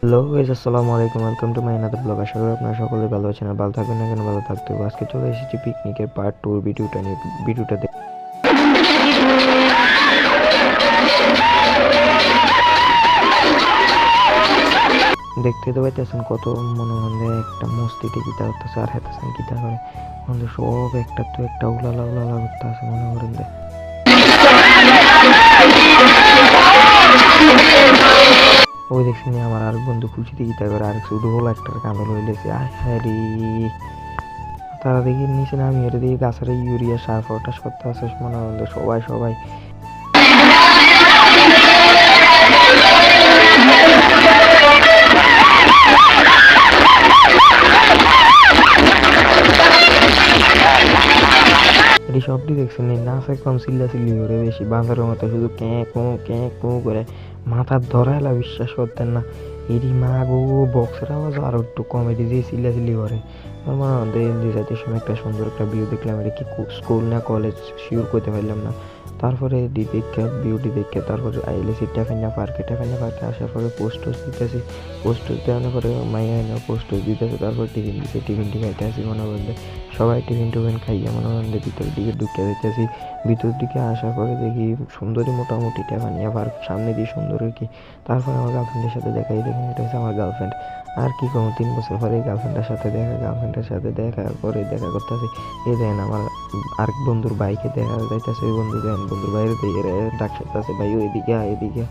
Hello guys, আসসালামু আলাইকুম। Welcome to my another blog. আশা করি আপনারা সকলে ভালো আছেন আর ভালো থাকবেন না কেন, ভালো থাকতে হবে। আজকে চলে এসেছি পিকনিকের পার্ট 2 ভিডিওটা নিয়ে। ভিডিওটা দেখতে তো পাইতেছেন কত মনে মনে একটা মস্তিতে গীতা করতেছে আর হেতেছেন গীতা করে মনে সব একটা তো একটা উলালা উলালা করতে আছে মনে করেন যে ওই দেখছেন আমার আর বন্ধু খুশিতে গীতা করে আর শুধু হলো একটা কামড় হইলেছে। হ্যাঁ রে, তারা দেখি নিচে নামি এটা দিয়ে গাছের ইউরিয়া সার ফটাস করতে আছে মনে হলো সবাই সবাই এটি সবটি দেখছেন নাচ একদম চিল্লাচিল্লি করে বেশি বাঁধারের মতো শুধু ক্যাঁ কু করে মাথার ধরাইলা বিশ্বাস করতেন না। এটি মা গো বক্সের আওয়াজ আরো একটু কমেডি দিয়ে চিল্লাচিল্লি করে। আমার যাইতে সময় একটা সুন্দর একটা ভিউ দেখলাম। এটা কি স্কুল না কলেজ শিওর করতে পারলাম না। তারপরে দেখে বিউটি দেখে তারপরে আইলেছি টেফাইনা পার্কে আসার পরে পোস্ট দিতেছি। পোস্ট দেওয়ার পরে মাইয়া পোস্ট দিতেছে। তারপর টিফিন দিচ্ছে, টিফিনটি খাইতে আসি মনে বললে সবাই টিফিন টিফিন খাইয়া মনে হয় ভিতরের দিকে ঢুকে দিতেছি। ভিতর দিকে আসার পরে দেখি সুন্দরী মোটামুটি টেফানিয়া পার্ক সামনে দিয়ে সুন্দর কি। তারপর আমার গার্লফ্রেন্ডের সাথে দেখাই দেখি এটা হচ্ছে আমার গার্লফ্রেন্ড। আর কি করবো, 3 বছর পরে গার্লফ্রেন্ডের সাথে দেখার পরে দেখা করতেছি। এই দেখেন আমার আরেক বন্ধুর বাইকে দেখা যাইতেছে। ওই বন্ধু দেখেন বন্ধুর বাইরে দিয়ে ডাক আছে ভাই এদিকে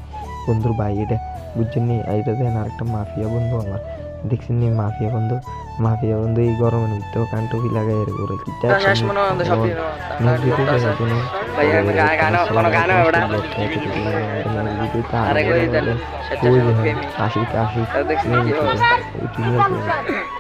বন্ধুর ভাই এটা বুঝছেন নি। এইটা দেখেন আরেকটা মাফিয়া বন্ধু আমার, দেখছেন নি মাফিয়া বন্ধু এই গরমের ভিতরেও কান্টুপি লাগাই এর করে কি আশি